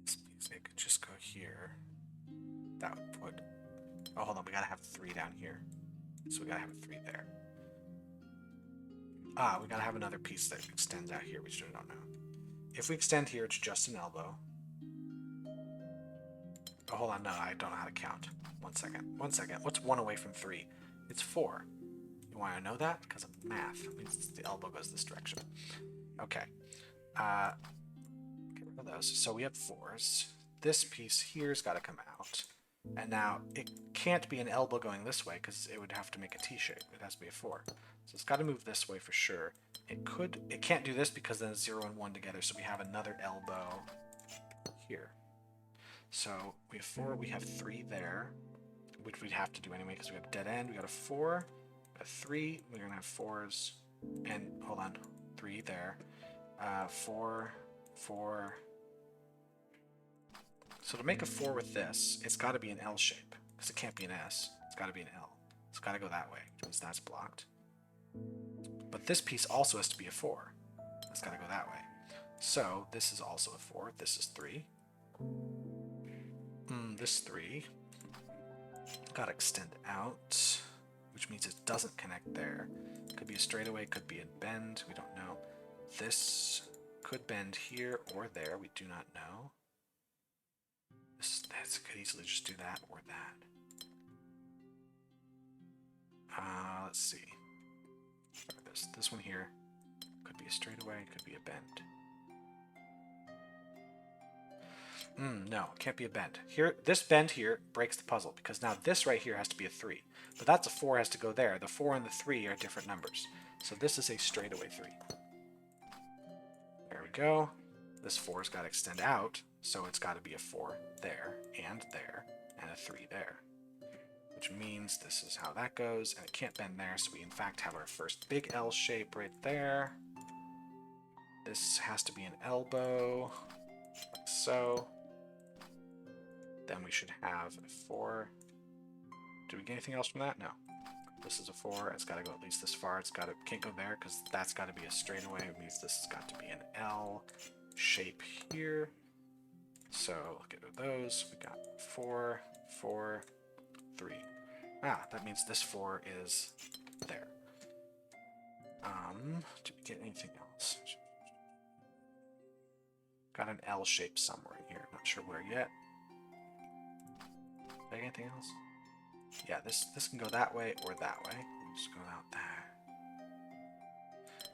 Speaker 1: This piece, it could just go here. That would put... Oh, hold on, we gotta have 3 down here. So we gotta have a 3 there. Ah, we gotta have another piece that extends out here, which we don't know. If we extend here, it's just an elbow. Oh, hold on, no, I don't know how to count. 1 second, 1 second. What's 1 away from 3? It's 4. You want to know that? Because of math. It means the elbow goes this direction. Okay. Get rid of those. So we have 4s. This piece here's got to come out. And now it can't be an elbow going this way because it would have to make a T shape. It has to be a 4. So it's got to move this way for sure. It can't do this because then it's 0 and 1 together. So we have another elbow here. So we have 4, we have 3 there, which we'd have to do anyway because we have dead end. We got a 4, a 3, we're going to have 4s, and hold on, 3 there, 4, 4. So to make a 4 with this, it's got to be an L shape because it can't be an S. It's got to be an L. It's got to go that way, which means that's blocked. But this piece also has to be a 4. It's got to go that way. So this is also a 4. This is 3. This 3 got to extend out, which means it doesn't connect there. Could be a straightaway, could be a bend, we don't know. This could bend here or there, we do not know. This could easily just do that or that. Let's see. This one here could be a straightaway, could be a bend. No, it can't be a bend. Here, this bend here breaks the puzzle because now this right here has to be a 3. But that's a 4 has to go there. The 4 and the 3 are different numbers. So this is a straightaway 3. There we go. This 4's got to extend out, so it's got to be a 4 there, and a 3 there. Which means this is how that goes, and it can't bend there, so we in fact have our first big L shape right there. This has to be an elbow, like so. Then we should have a 4. Do we get anything else from that? No. This is a 4. It's got to go at least this far. Can't go there because that's got to be a straightaway. It means this has got to be an L shape here. So look at those. We got 4, 4, 3. That means this 4 is there. Did we get anything else? Got an L shape somewhere in here. Not sure where yet. Anything else? Yeah, this can go that way or that way. Just go out there.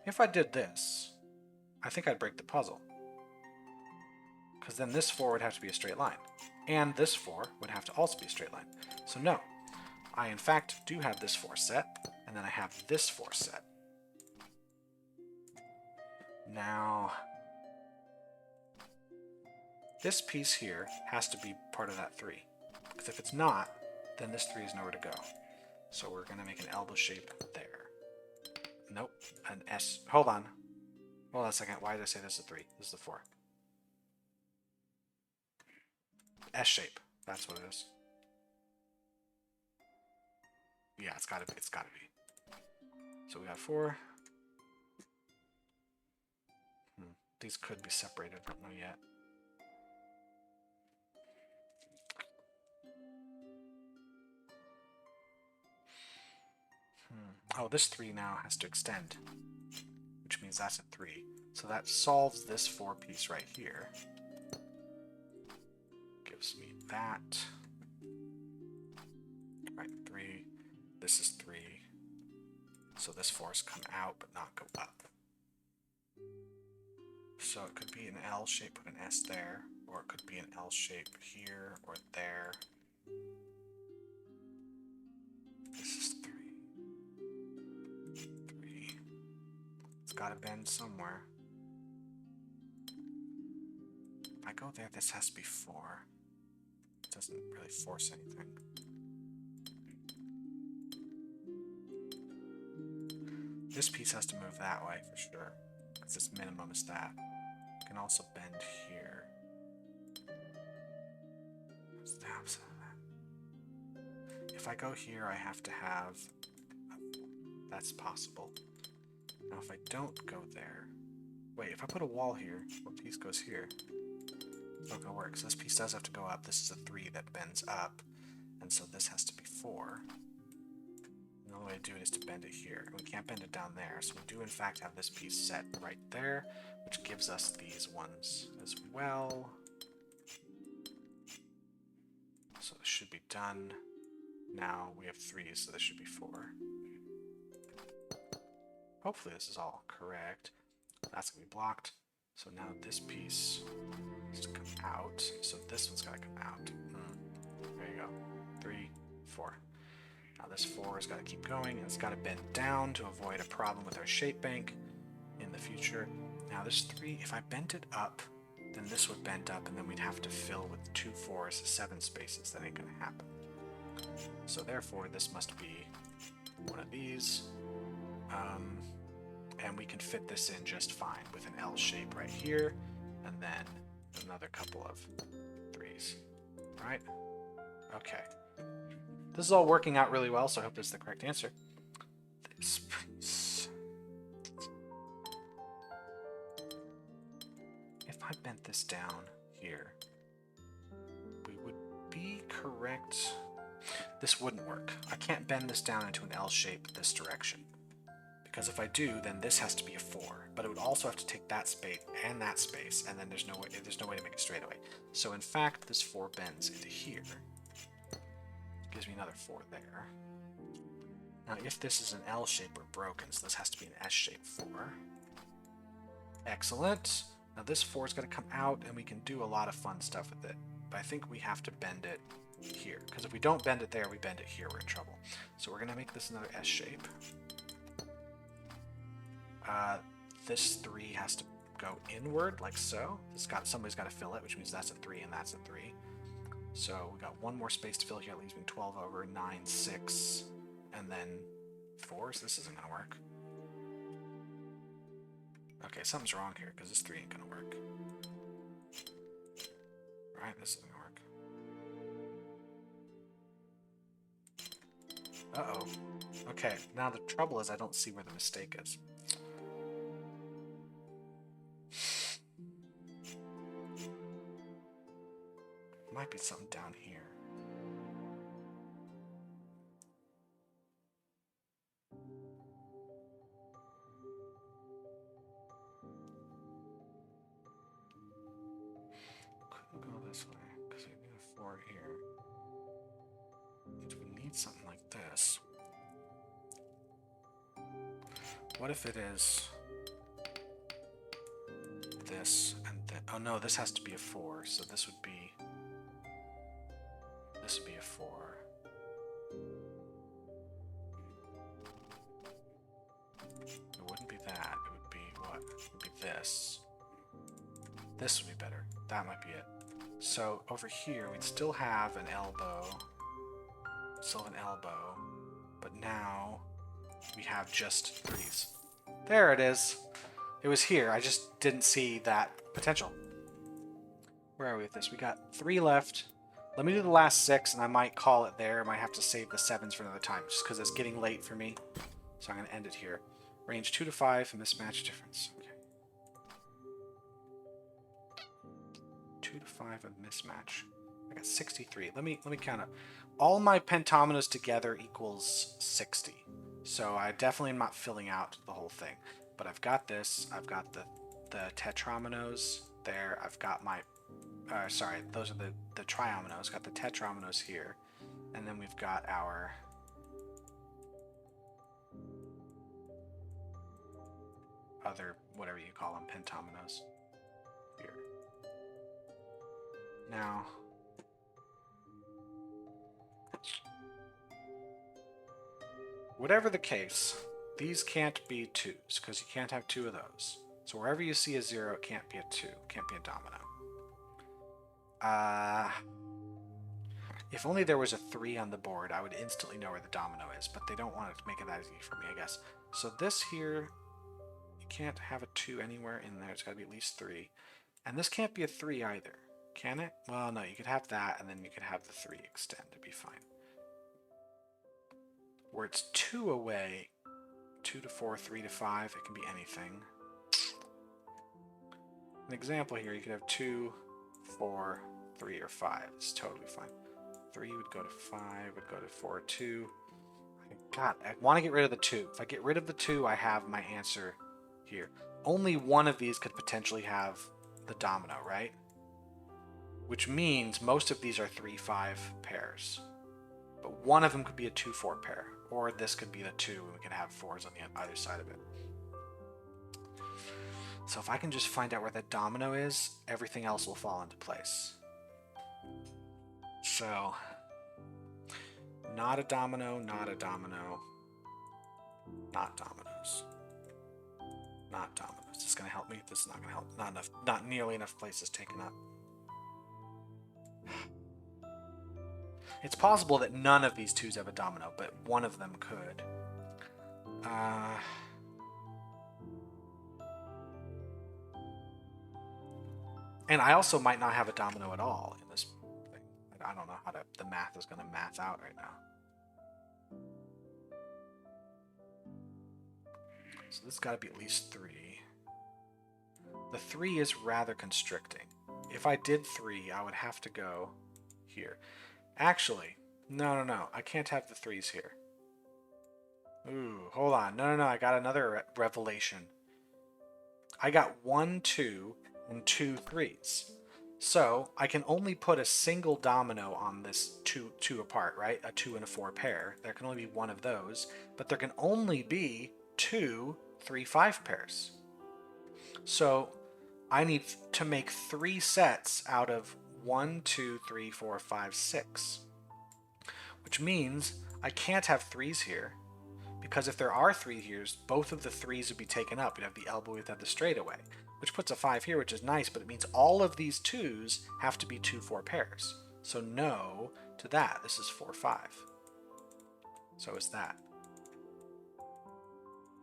Speaker 1: If I did this, I think I'd break the puzzle. Because then this 4 would have to be a straight line. And this 4 would have to also be a straight line. So no, I in fact do have this 4 set, and then I have this 4 set. Now, this piece here has to be part of that 3. Because if it's not, then this 3 is nowhere to go. So we're going to make an elbow shape there. Nope, an S. Hold on. Hold on a second. Why did I say this is a 3? This is a 4. S shape. That's what it is. Yeah, it's gotta be. It's gotta be. So we got 4. These could be separated. Don't know yet. Oh, this 3 now has to extend, which means that's a 3. So that solves this 4 piece right here. Gives me that. Right, 3. This is 3. So this 4's come out but not go up. So it could be an L shape with an S there, or it could be an L shape here or there. This is 3. It's gotta bend somewhere. If I go there, this has to be 4. It doesn't really force anything. This piece has to move that way for sure, because its minimum is that. It can also bend here. What's the opposite of that? If I go here, I have to have... That's possible. Now, if I don't go there... Wait, if I put a wall here, what piece goes here? It's not going to work. So this piece does have to go up. This is a 3 that bends up. And so this has to be 4. And the only way to do it is to bend it here. We can't bend it down there. So we do, in fact, have this piece set right there, which gives us these ones as well. So this should be done. Now we have 3, so this should be 4. Hopefully this is all correct. That's going to be blocked. So now this piece has to come out. So this one's got to come out. There you go. 3, 4. Now this 4 has got to keep going, and it's got to bend down to avoid a problem with our shape bank in the future. Now this 3, if I bent it up, then this would bend up, and then we'd have to fill with 2 4s, 7 spaces. That ain't going to happen. So therefore, this must be one of these. And we can fit this in just fine with an L shape right here, and then another couple of 3s. Right? Okay. This is all working out really well, so I hope this is the correct answer. This piece. If I bent this down here, we would be correct. This wouldn't work. I can't bend this down into an L shape this direction. Because if I do, then this has to be a 4. But it would also have to take that space, and then there's no way to make it straight away. So in fact, this 4 bends into here. Gives me another 4 there. Now if this is an L shape, we're broken, so this has to be an S shape 4. Excellent. Now this 4's got to come out, and we can do a lot of fun stuff with it. But I think we have to bend it here. Because if we don't bend it there, we bend it here, we're in trouble. So we're going to make this another S shape. This 3 has to go inward, like so. Somebody's got to fill it, which means that's a 3 and that's a 3. So we got one more space to fill here, leaves me 12 over, 9, 6, and then 4. So this isn't going to work. Okay, something's wrong here, because this 3 ain't going to work. Right, this isn't going to work. Uh-oh. Okay, now the trouble is I don't see where the mistake is. Might be something down here. Couldn't go this way because we need a 4 here. We need something like this. What if it is this and then? Oh no, this has to be a 4, so this would be a 4. It wouldn't be that. It would be what? It would be this. This would be better. That might be it. So over here, we'd still have an elbow. But now we have just 3s. There it is. It was here. I just didn't see that potential. Where are we with this? We got 3 left. Let me do the last 6, and I might call it there. I might have to save the 7s for another time, just because it's getting late for me. So I'm going to end it here. Range 2 to 5, mismatch difference. Okay. 2 to 5 of mismatch. I got 63. Let me count up. All my pentominoes together equals 60. So I definitely am not filling out the whole thing. But I've got this. I've got the tetrominoes there. I've got my... sorry, those are the triominoes. Got the tetrominoes here. And then we've got our... other, whatever you call them, pentominoes here. Now... whatever the case, these can't be 2s, because you can't have 2 of those. So wherever you see a 0, it can't be a 2. It can't be a domino. If only there was a 3 on the board, I would instantly know where the domino is, but they don't want to make it that easy for me, I guess. So this here, you can't have a 2 anywhere in there. It's got to be at least 3. And this can't be a 3 either. Can it? Well, no, you could have that, and then you could have the 3 extend. It'd be fine. Where it's 2 away, 2 to 4, 3 to 5, it can be anything. An example here, you could have 2, 4, 3, or 5. It's totally fine. 3 would go to 5, would go to 4, 2. God, I want to get rid of the 2. If I get rid of the 2, I have my answer here. Only one of these could potentially have the domino, right? Which means most of these are 3-5 pairs. But one of them could be a 2-4 pair. Or this could be the 2, and we can have 4s on the other side of it. So if I can just find out where that domino is, everything else will fall into place. So, not a domino, not a domino, not dominoes. Not dominoes. Is this going to help me? This is not going to help. Not enough. Not nearly enough places taken up. It's possible that none of these 2s have a domino, but one of them could. And I also might not have a domino at all in this thing. I don't know how the math is going to math out right now. So this has got to be at least 3. The 3 is rather constricting. If I did 3, I would have to go here. Actually, no. I can't have the 3s here. Ooh, hold on. No. I got another revelation. I got 1, 2, and 2 3s. So I can only put a single domino on this two apart, right? A 2 and a 4 pair. There can only be one of those, but there can only be 2 3-5 pairs. So I need to make 3 sets out of 1, 2, 3, 4, 5, 6. Which means I can't have 3s here, because if there are 3 here, both of the 3s would be taken up. You'd have the elbow, you'd have the straightaway, which puts a 5 here, which is nice, but it means all of these 2s have to be 2-4 pairs. So no to that. This is 4-5. So is that.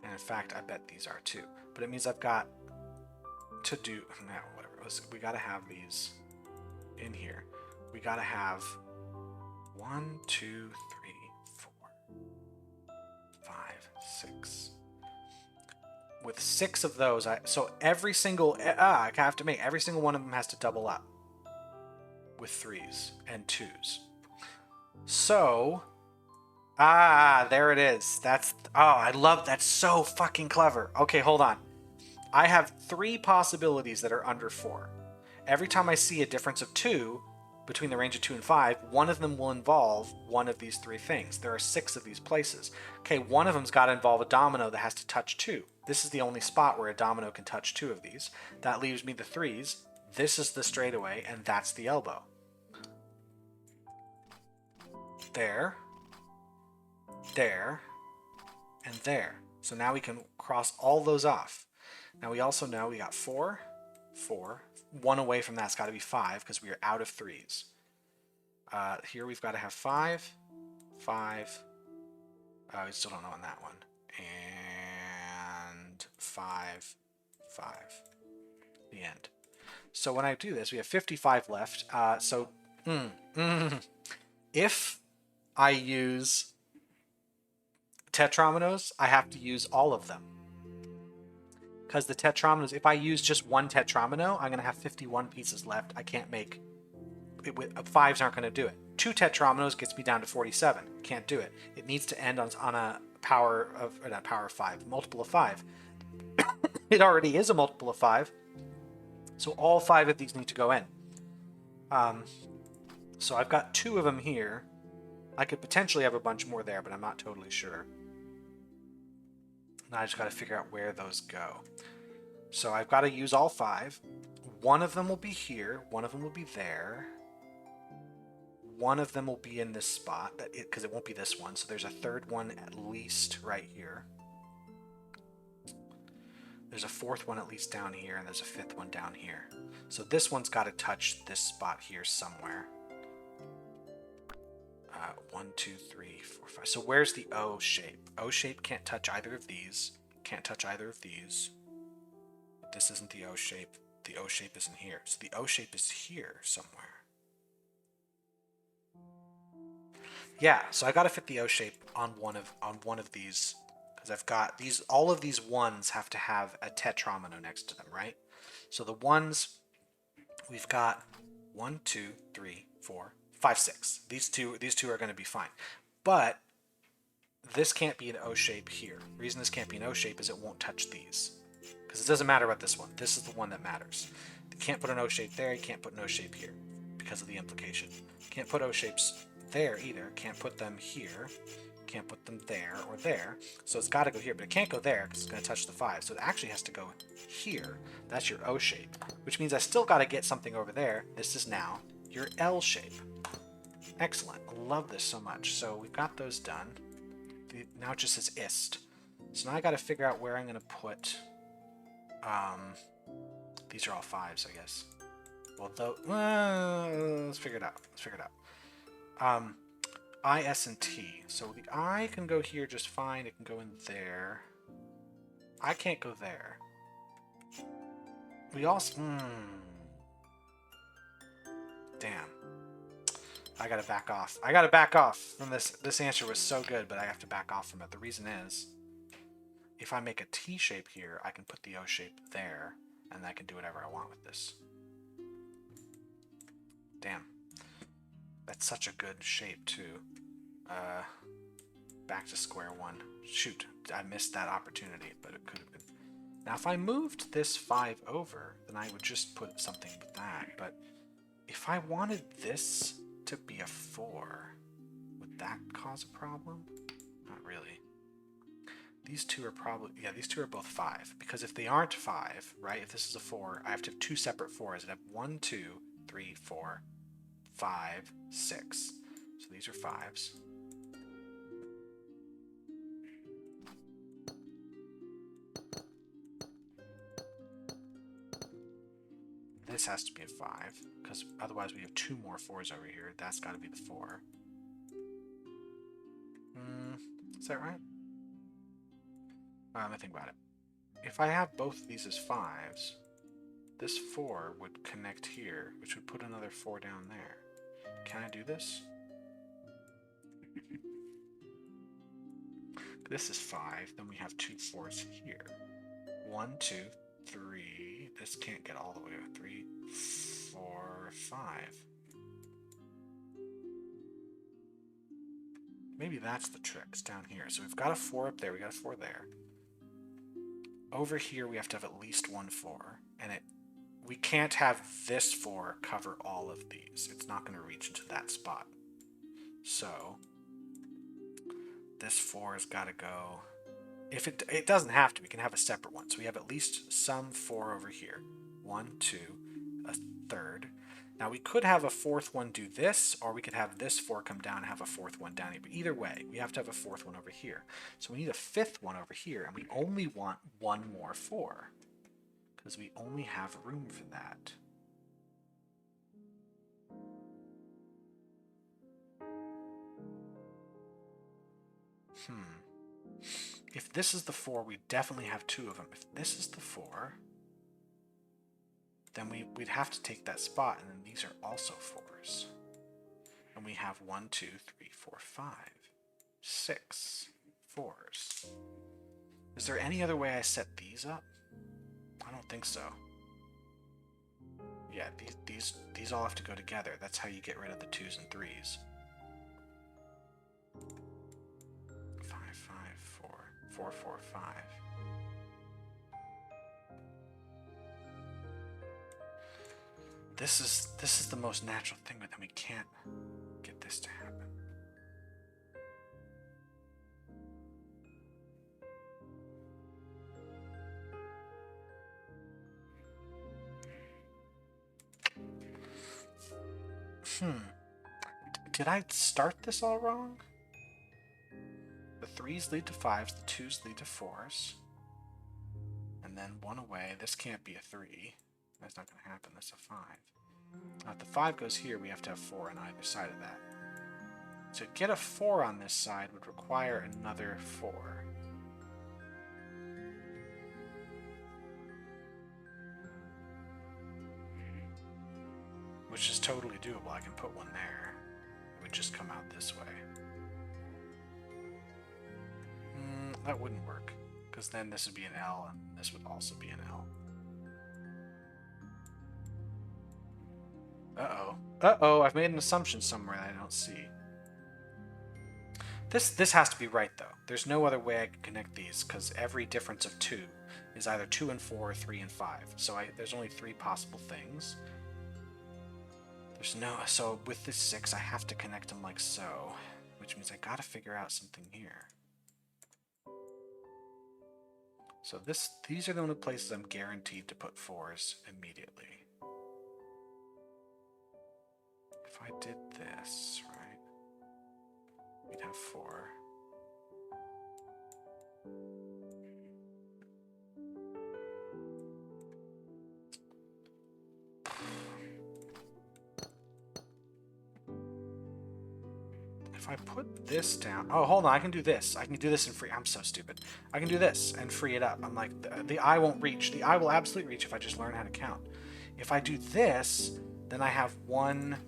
Speaker 1: And in fact, I bet these are too. But it means I've got to do, no, whatever. We got to have these in here. We got to have 1, 2, 3, 4, 5, 6. With 6 of those, so every single, I have to make, every single one of them has to double up with 3s and 2s. So, there it is. That's, I love, that's so fucking clever. Okay, hold on. I have 3 possibilities that are under 4. Every time I see a difference of 2 between the range of 2 and 5, one of them will involve one of these 3 things. There are 6 of these places. Okay, one of them's got to involve a domino that has to touch 2. This is the only spot where a domino can touch 2 of these. That leaves me the 3s. This is the straightaway, and that's the elbow. There, there, and there. So now we can cross all those off. Now we also know we got 4, 4. 1 away from that's got to be 5 because we are out of 3s. Here we've got to have 5, 5. We still don't know on that one. And 5, 5. The end. So when I do this, we have 55 left. If I use tetrominoes, I have to use all of them. Because the tetrominoes, if I use just one tetromino, I'm going to have 51 pieces left. I can't make it with 5s aren't going to do it. 2 tetrominoes gets me down to 47. Can't do it. It needs to end on a power of, or not power of 5, multiple of 5. It already is a multiple of 5. So all 5 of these need to go in. So I've got 2 of them here. I could potentially have a bunch more there, but I'm not totally sure. Now I just got to figure out where those go. So I've got to use all 5. One of them will be here. One of them will be there. One of them will be in this spot, because it won't be this one. So there's a third one at least right here. There's a 4th one at least down here, and there's a 5th one down here. So this one's got to touch this spot here somewhere. 1, 2, 3, 4, 5. So where's the O shape? O shape can't touch either of these. Can't touch either of these. This isn't the O shape. the O shape isn't here. So the O shape is here somewhere. Yeah, so I got to fit the O shape on one of these because I've got these. All of these ones have to have a tetromino next to them, right? So the ones we've got 1, 2, 3, 4, 5, 6. These two are going to be fine, but this can't be an O shape here. The reason this can't be an O shape is it won't touch these. Because it doesn't matter about this one. This is the one that matters. You can't put an O shape there, you can't put an O shape here because of the implication. Can't put O shapes there either. Can't put them here. Can't put them there or there. So it's got to go here, but it can't go there because it's going to touch the 5. So it actually has to go here. That's your O shape, which means I still got to get something over there. This is now your L shape. Excellent. I love this so much. So we've got those done. Now it just says ist. So now I got to figure out where I'm going to put... these are all 5s, I guess. Well, let's figure it out. I, S, and T. So the I can go here just fine. It can go in there. I can't go there. We also... Damn. I gotta back off from this. This answer was so good, but I have to back off from it. The reason is, if I make a T shape here, I can put the O shape there, and I can do whatever I want with this. Damn. That's such a good shape, too. Back to square one. Shoot, I missed that opportunity, but it could have been. Now, if I moved this 5 over, then I would just put something with that. But if I wanted this to be a 4, would that cause a problem? Not really. These two are probably, yeah, these two are both 5. Because if they aren't 5, right, if this is a 4, I have to have 2 separate 4s. I'd have 1, 2, 3, 4, 5, 6. So these are 5s. This has to be a 5, because otherwise we have 2 more 4s over here. That's got to be the 4. Is that right? Let me think about it. If I have both of these as 5s, this 4 would connect here, which would put another 4 down there. Can I do this? This is 5, then we have 2 4s here. 1, 2, 3. This can't get all the way to 3, 4, 5. Maybe that's the trick. It's down here. So we've got a 4 up there. We got a 4 there. Over here, we have to have at least 1 4. And we can't have this 4 cover all of these. It's not going to reach into that spot. So this 4 has got to go... If it doesn't have to, we can have a separate one. So we have at least some 4 over here. 1, 2, a 3rd. Now we could have a 4th one do this, or we could have this 4 come down and have a 4th one down here. But either way, we have to have a 4th one over here. So we need a 5th one over here, and we only want 1 more 4. Because we only have room for that. If this is the 4, we definitely have 2 of them. If this is the 4, then we'd have to take that spot, and then these are also 4s. And we have 1, 2, 3, 4, 5, 6 4s. Is there any other way I set these up? I don't think so. Yeah, these all have to go together. That's how you get rid of the 2s and 3s. 5, 5, 4, 4, 4, 5. This is the most natural thing, but then we can't get this to happen. Did I start this all wrong? The 3s lead to 5s, the 2s lead to 4s. And then 1 away. This can't be a 3. That's not going to happen. That's a 5. Now, if the 5 goes here, we have to have 4 on either side of that. To get a 4 on this side would require another 4. doable. I can put one there. It would just come out this way. That wouldn't work, because then this would be an L, and this would also be an L. Uh-oh. Uh-oh, I've made an assumption somewhere that I don't see. This has to be right, though. There's no other way I can connect these, because every difference of 2 is either 2 and 4 or 3 and 5. So there's only 3 possible things. So with this 6, I have to connect them like so, which means I gotta figure out something here. So these are the only places I'm guaranteed to put 4s immediately. If I did this, right, we'd have 4. If I put this down... Oh, hold on. I can do this. I can do this and free... I'm so stupid. I can do this and free it up. I'm like, the eye won't reach. The eye will absolutely reach if I just learn how to count. If I do this, then I have one...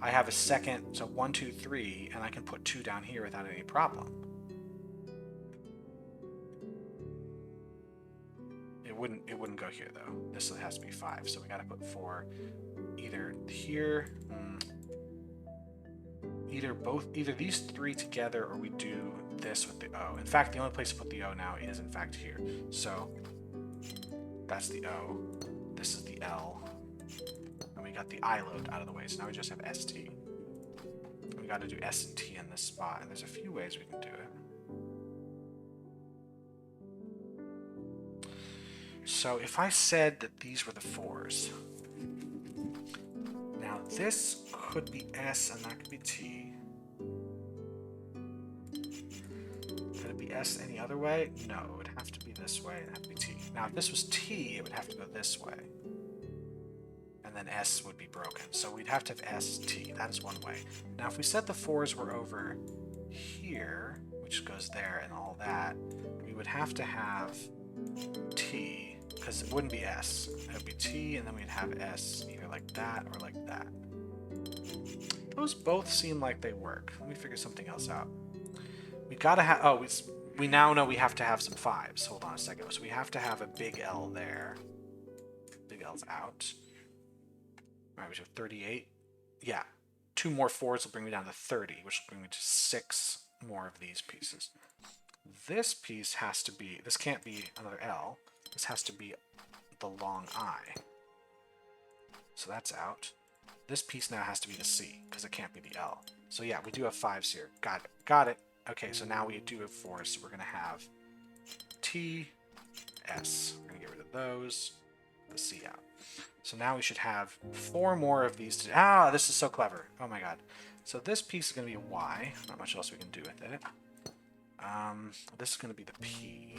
Speaker 1: I have a second, so 1, 2, 3, and I can put 2 down here without any problem. It wouldn't go here, though. This has to be 5, so we gotta put 4 either here... Either these 3 together, or we do this with the O. In fact, the only place to put the O now is, in fact, here. So that's the O. This is the L. And we got the I load out of the way, so now we just have ST. We got to do S and T in this spot, and there's a few ways we can do it. So if I said that these were the 4s, now this could be S and that could be T. Could it be S any other way? No, it would have to be this way and it would have to be T. Now if this was T, it would have to go this way. And then S would be broken. So we'd have to have S, T. That is one way. Now if we said the 4s were over here, which goes there and all that, we would have to have T, because it wouldn't be S. It would be T, and then we'd have S either like that or like that. Those both seem like they work. Let me figure something else out. We gotta have... Oh, we now know we have to have some 5s. Hold on a second. So we have to have a big L there. Big L's out. All right, we have 38. Yeah. 2 more 4s will bring me down to 30, which will bring me to 6 more of these pieces. This piece has to be... This can't be another L. This has to be the long I. So that's out. This piece now has to be the C, because it can't be the L. So yeah, we do have 5s here. Got it. Got it. Okay, so now we do have 4s, so we're going to have T, S. We're going to get rid of those, the C out. So now we should have 4 more of these. This is so clever. Oh my god. So this piece is going to be a Y. Not much else we can do with it. This is going to be the P.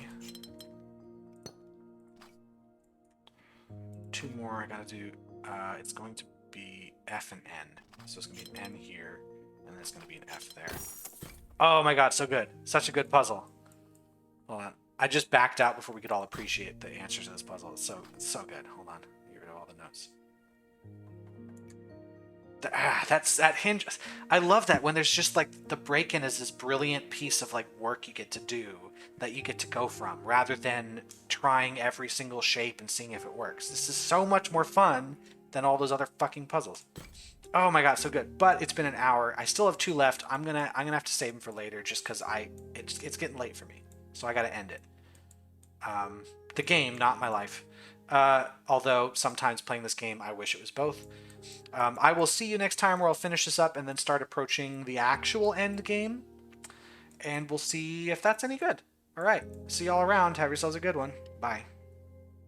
Speaker 1: 2 more I got to do. It's going to be F and N. So it's going to be an N here, and then it's going to be an F there. Oh my god, so good. Such a good puzzle. Hold on. I just backed out before we could all appreciate the answers to this puzzle. It's so good. Hold on. Get rid of all the notes. That's that hinge. I love that when there's just like the break-in is this brilliant piece of like work you get to do that you get to go from, rather than trying every single shape and seeing if it works. This is so much more fun than all those other fucking puzzles. Oh my god, so good. But it's been an hour. I still have 2 left. I'm gonna have to save them for later, just because it's getting late for me, so I gotta end it. The game, not my life. Although sometimes playing this game, I wish it was both. I will see you next time, where I'll finish this up and then start approaching the actual end game, and we'll see if that's any good. All right, see y'all around. Have yourselves a good one. Bye.